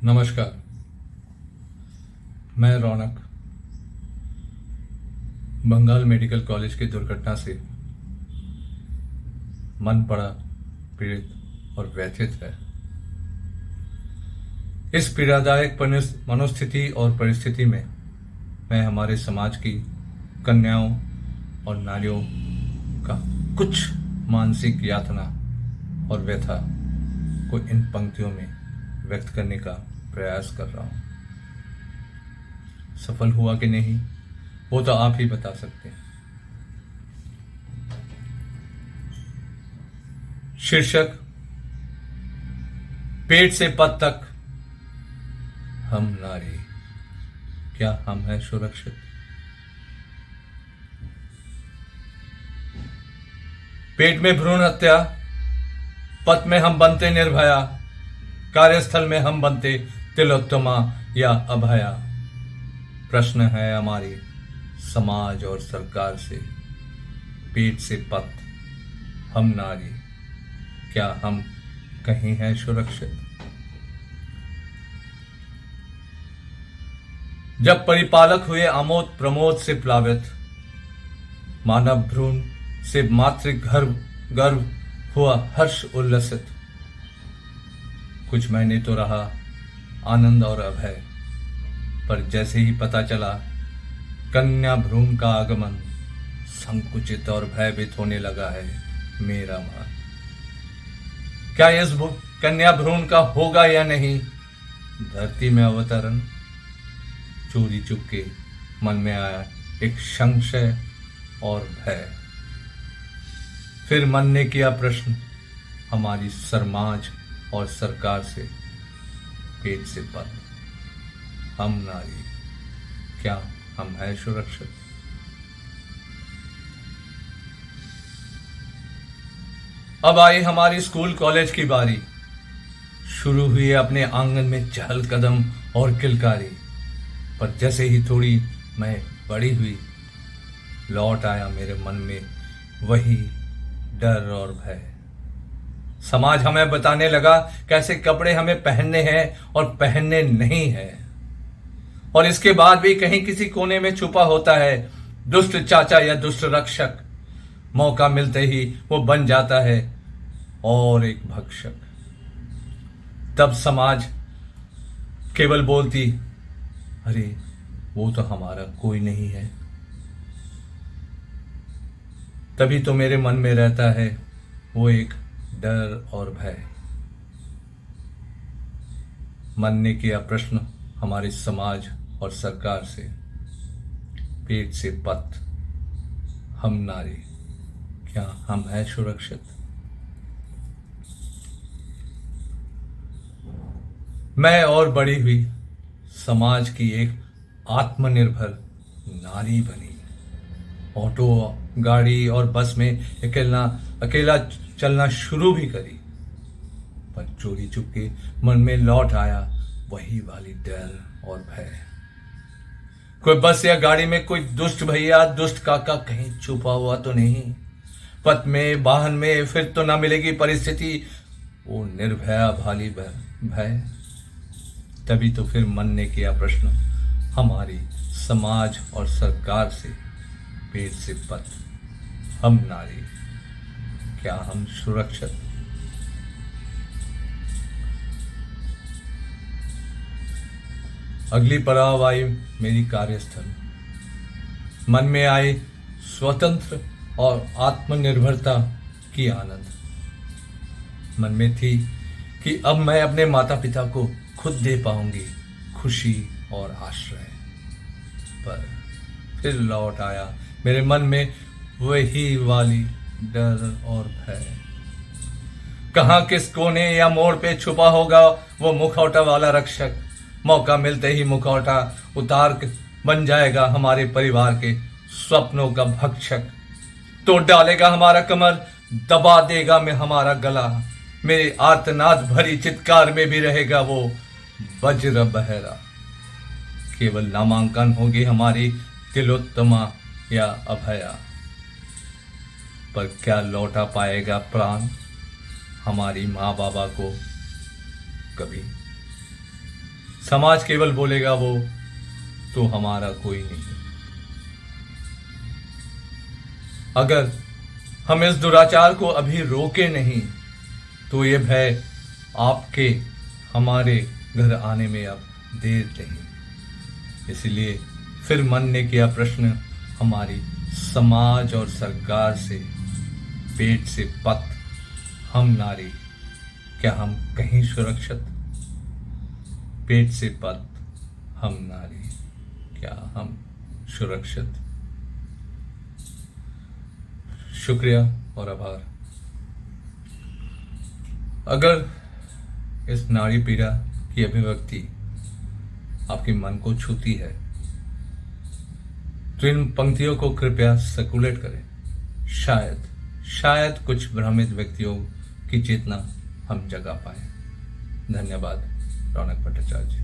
नमस्कार। मैं रौनक Bengal medical college की दुर्घटना से मन बड़ा पीड़ित और व्यथित है। इस पीड़ादायक मनोस्थिति और परिस्थिति में मैं हमारे समाज की कन्याओं और नारियों का कुछ मानसिक यातना और व्यथा को इन पंक्तियों में व्यक्त करने का प्रयास कर रहा हूं। सफल हुआ कि नहीं वो तो आप ही बता सकते हैं। शीर्षक: पेट से पद तक हम नारी, क्या हम हैं सुरक्षित? पेट में भ्रूण हत्या, पथ में हम बनते निर्भया, कार्यस्थल में हम बनते तिलोत्तमा या अभया। प्रश्न है हमारी समाज और सरकार से, पेट से पथ हम नारी, क्या हम कहीं हैं सुरक्षित? जब परिपालक हुए आमोद प्रमोद से प्लावित, मानव भ्रूण से मातृ गर्भ हुआ हर्ष उल्लसित। कुछ महीने तो रहा आनंद और अभय, पर जैसे ही पता चला कन्या भ्रूण का आगमन, संकुचित और भयभीत होने लगा है मेरा मन। क्या इस कन्या भ्रूण का होगा या नहीं धरती में अवतरण? चोरी चुपके मन में आया एक संशय और भय। फिर मन ने किया प्रश्न हमारी समाज और सरकार से, पेट से पद हम नारी, क्या हम हैं सुरक्षित? अब आई हमारी स्कूल कॉलेज की बारी। शुरू हुई अपने आंगन में चहल कदम और किलकारी, पर जैसे ही थोड़ी मैं बड़ी हुई, लौट आया मेरे मन में वही डर और भय। समाज हमें बताने लगा कैसे कपड़े हमें पहनने हैं और पहनने नहीं है, और इसके बाद भी कहीं किसी कोने में छुपा होता है दुष्ट चाचा या दुष्ट रक्षक। मौका मिलते ही वो बन जाता है और एक भक्षक। तब समाज केवल बोलती, अरे वो तो हमारा कोई नहीं है। तभी तो मेरे मन में रहता है वो एक डर और भय। मन ने किया प्रश्न हमारे समाज और सरकार से, पेट से पथ हम नारी, क्या हम हैं सुरक्षित? मैं और बड़ी हुई समाज की एक आत्मनिर्भर नारी बनी। ऑटो, गाड़ी और बस में अकेला चलना शुरू भी करी, पर चोरी चुपके मन में लौट आया वही वाली डर और भय। कोई बस या गाड़ी में कोई दुष्ट भैया, दुष्ट काका कहीं छुपा हुआ तो नहीं? पथ में, वाहन में फिर तो ना मिलेगी परिस्थिति वो निर्भया भाली भय। तभी तो फिर मन ने किया प्रश्न हमारी समाज और सरकार से, पेट से पथ हम नारी, क्या हम सुरक्षित? अगली पड़ाव आई मेरी कार्यस्थल। मन में आई स्वतंत्र और आत्मनिर्भरता की आनंद। मन में थी कि अब मैं अपने माता पिता को खुद दे पाऊंगी खुशी और आश्रय। पर फिर लौट आया मेरे मन में वही वाली डर और भय। कहां किस कोने या मोड़ पे छुपा होगा वो मुखौटा वाला रक्षक। मौका मिलते ही मुखौटा उतार बन जाएगा हमारे परिवार के स्वप्नों का भक्षक। तोड़ डालेगा हमारा कमर, दबा देगा में हमारा गला। मेरी आर्तनाद भरी चित्कार में भी रहेगा वो वज्र बहरा। केवल नामांकन होगी हमारी तिलोत्तमा या अभया, पर क्या लौटा पाएगा प्राण हमारी माँ बाबा को कभी? समाज केवल बोलेगा वो तो हमारा कोई नहीं। अगर हम इस दुराचार को अभी रोके नहीं तो ये भय आपके हमारे घर आने में अब देर नहीं। इसलिए फिर मन ने किया प्रश्न हमारी समाज और सरकार से, पेट से पत हम नारी, क्या हम कहीं सुरक्षित? पेट से पत हम नारी, क्या हम सुरक्षित? शुक्रिया और आभार। अगर इस नारी पीड़ा की अभिव्यक्ति आपके मन को छूती है तो इन पंक्तियों को कृपया सर्कुलेट करें। शायद कुछ भ्रमित व्यक्तियों की चेतना हम जगा पाए। धन्यवाद। रौनक भट्टाचार्य।